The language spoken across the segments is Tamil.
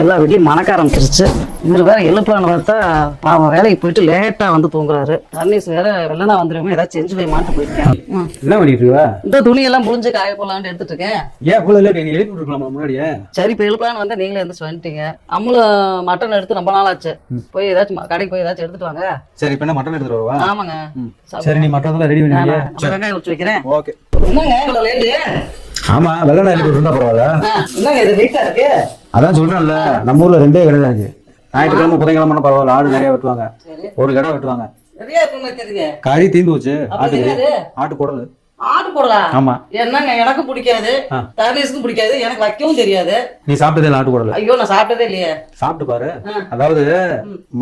எல்லா வீட்லையும் மணக்க ஆரம்பிச்சிருச்சு. இவர் வேற எழுப்பலான்னு பார்த்தா பாவம் வேலைக்கு போயிட்டு லேட்டாக வந்து தூங்குறாரு. தர்ணீஸ் வேற வெள்ளனா வந்துடுவோம் ஏதாச்சும் செஞ்சு போய் மாட்டு போயிருக்கேன். என்ன பண்ணிட்டு இருக்கா? இந்த துணியெல்லாம் புழிஞ்சு காய போடலான்னு எடுத்துட்டு இருக்கேன். ஏன் இவ்வளோ லேட்? நீ எழுப்பி விட்டுருக்கலாமா முன்னாடியே? சரி இப்போ எழுப்பலான்னு வந்தா நீங்களே எந்திரிச்சு வந்துட்டீங்க. அம்முளும் மட்டன் எடுத்து ரொம்ப நாள் ஆச்சு. போய் ஏதாச்சும் கடைக்கு போய் ஏதாச்சும் எடுத்துட்டு வாங்க. சரி இப்போ என்ன மட்டன் எடுத்துட்டு வரவா? ஆமாங்க. சரி நீ மட்டன் ரெடி பண்ணியா? வெங்காயம் வச்சு வைக்கிறேன். ஓகே. என்னங்க இவ்வளோ லேட்டு? ஆமா வெள்ளனா எழுப்பி விட்டுருந்தா பரவாயில்ல. என்னங்க இது வெயிட்டா இருக்கு? அதான் சொல்றேன்ல, நம்ம ஊர்ல 2 கடை தான் இருக்கு. ஞாயிற்றுக்கிழமை புதன்கிழமை பரவாயில்ல, ஆடு நிறைய வெட்டுவாங்க, ஒரு கடை வெட்டுவாங்க. நிறைய இருக்கு மாதிரி தெரியுது. கறி தீந்து போச்சு. என்னது? ஆட்டு குடல். ஆட்டு போடலாம். ஆமா. என்னங்க எனக்கும் பிடிக்காது, தர்ணீஸ்க்கும் பிடிக்காது, எனக்கு வைக்கவும் தெரியாது. நீ சாப்பிட்டதே ஆட்டு குடல்? ஐயோ நான் சாப்பிட்டதே இல்லையே. சாப்பிட்டு பாரு. அதாவது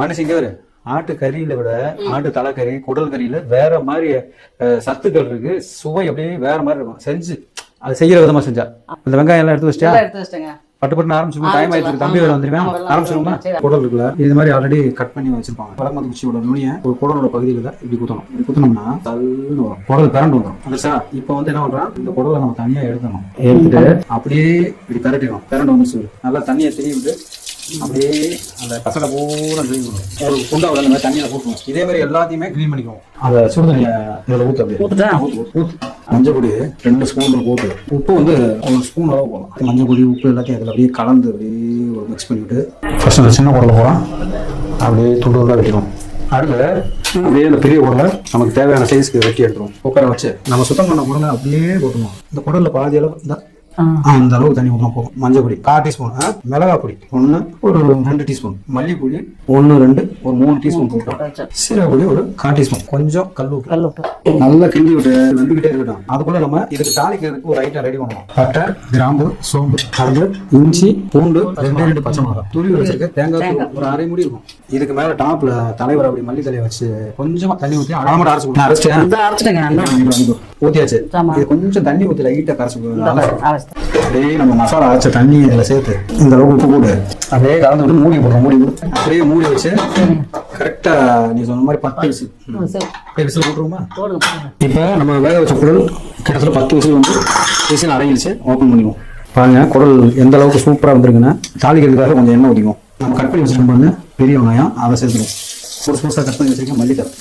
மனுஷங்க ஒரு ஆட்டு கறியில விட ஆட்டு தலைக்கறி குடல் கறியில வேற மாதிரி சத்துக்கள் இருக்கு. சுவை அப்படியே வேற மாதிரி இருக்கும். செஞ்சு அது செய்யற விதமா செஞ்சா. இந்த வெங்காயம் எல்லாம் எடுத்து வச்சிட்டா? எடுத்து வச்சிட்டேங்க. பட்டு பட்டு ஆரம்பிச்சு டைம் ஆயிடுச்சு. தம்பி வேலை வந்துருவேன். ஆரம்பிச்சிருமா? குடல் இருக்குல்ல, இது மாதிரி ஆல்ரெடி கட் பண்ணி வச்சிருப்பாங்க. வளர்மதி குச்சியோட நுனியை ஒரு குடலோட பகுதியில இப்படி குத்தணும். இப்படி குத்தணும்னா தள்ளுன்னு வரும், குடல் கரண்ட் வந்துடும். வந்துச்சா? இப்போ வந்து என்ன பண்றான், இந்த குடலை நம்ம தனியா எடுக்கணும். எடுத்துட்டு அப்படியே இப்படி கரட்டிடும். கரண்ட் வந்துச்சு, நல்லா தண்ணியை திருவிட்டு அப்படியே அந்த கசடை பூரா கிளீன் பண்ணுவோம். ஒரு குண்டாவில் அந்த மாதிரி தண்ணியில் ஊற்றுவோம். இதே மாதிரி எல்லாத்தையுமே கிளீன் பண்ணிக்குவோம். அதை சுடுதண்ணியை இதில் ஊற்று. அப்படியே ஊற்று. மஞ்சள் பொடி 2 ஸ்பூன் போட்டு, உப்பு வந்து 1 ஸ்பூன் அளவு போகலாம். மஞ்சள் பொடி உப்பு எல்லாத்தையும் அதில் அப்படியே கலந்து அப்படியே ஒரு மிக்ஸ் பண்ணிவிட்டு ஃபர்ஸ்ட் அந்த சின்ன குடலை போகிறோம். அப்படியே துண்டுலாம் வெட்டிடும். அடுத்து அப்படியே இந்த பெரிய குடலை நமக்கு தேவையான சைஸ்க்கு வெட்டி எடுத்துருவோம். குக்கரை வச்சு நம்ம சுத்தம் பண்ண குடலை அப்படியே போட்டுருவோம். இந்த குடலில் பாதி அளவு இந்த அந்த அளவுக்கு தண்ணி ஊற்றணும் போகும். மஞ்சள் பொடி 1/4 டீஸ்பூன், மிளகாய் பொடி 1, ஒரு 2 டீஸ்பூன், மல்லிப்பொடி 1, 2, ஒரு 3 டீஸ்பூன் போட்டோம். சீரகப்பொடி ஒரு 1/4 டீஸ்பூன், கொஞ்சம் கல்லுப்பு நல்லா கிண்டி விட்டு வெந்துகிட்டே இருக்கட்டும். அதுக்குள்ள நம்ம இதுக்கு தாளிக்கிறதுக்கு ஒரு ஐட்டம் ரெடி பண்ணுவோம். பட்டை, கிராம்பு, சோம்பு, கடுகு, இஞ்சி, பூண்டு, 2 பச்சை மிளகாய், துருவி வச்சிருக்க தேங்காய் ஒரு 1/2 மூடி இருக்கும். இதுக்கு மேல டாப்ல தலைவர் அப்படி மல்லி தலையை வச்சு கொஞ்சமா தண்ணி ஊற்றி அடாமட அரைச்சு ஊத்தியாச்சு. இது கொஞ்சம் தண்ணி ஊற்றி லைட்டா கரைச்சு அப்படியே நம்ம மசாலா அரைச்ச தண்ணி இதுல சேர்த்து இந்த அளவுக்கு உப்பு போட்டு அப்படியே கலந்து விட்டு மூடி போடுறோம். மூடி விட்டு அப்படியே மூடி வச்சு கரெக்டா நீ சொன்ன மாதிரி 10 விசில் போட்டுருவோமா? இப்ப நம்ம வேக வச்ச குடல் கிட்டத்தட்ட 10 விசில் வந்து விசில் அடங்கிடுச்சு. ஓப்பன் பண்ணிக்குவோம். பாருங்க குடல் எந்த அளவுக்கு சூப்பரா வந்துருக்குன்னா, தாளிக்கிறதுக்காக கொஞ்சம் எண்ணெய் ஊற்றிக்குவோம். நம்ம கட் பண்ணி வச்சிருக்கோம் பாருங்க பெரிய வெங்காயம், அதை சேர்த்துருவோம். ஒரு ஸ்பூஸா கட் பண்ணி வச்சிருக்கேன் மல்லித்தலை,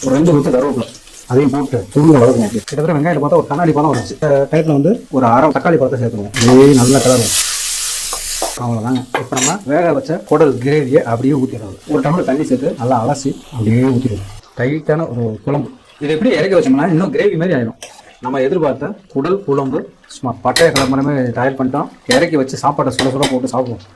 ஒரு 2 கொத்து கருவேப்பிலை, அதையும் போட்டு துருவி வளர்க்கணும். கிட்டத்தட்ட வெங்காயத்தை பார்த்தா ஒரு கண்ணாடி பழம் வந்துச்சு. டைப்ல வந்து ஒரு 1/2 தக்காளி பழத்தை சேர்த்துருவோம். இதே நல்லா கலரும். அவ்வளோதாங்க. இப்போ நம்ம வேக வச்ச குடல் கிரேவியை அப்படியே ஊற்றிடுறது. ஒரு டம்ளர் தண்ணி சேர்த்து நல்லா அலசி அப்படியே ஊற்றிடுவோம். டைட்டான ஒரு குழம்பு. இது எப்படி இறக்கி வச்சோம்னா இன்னும் கிரேவி மாதிரி ஆயிடும். நம்ம எதிர்பார்த்த குடல் குழம்பு சும்மா பட்டைய கிளம்புறமே தயார் பண்ணிட்டோம். இறக்கி வச்சு சாப்பாட்டை சுட சுட போட்டு சாப்பிடுவோம்.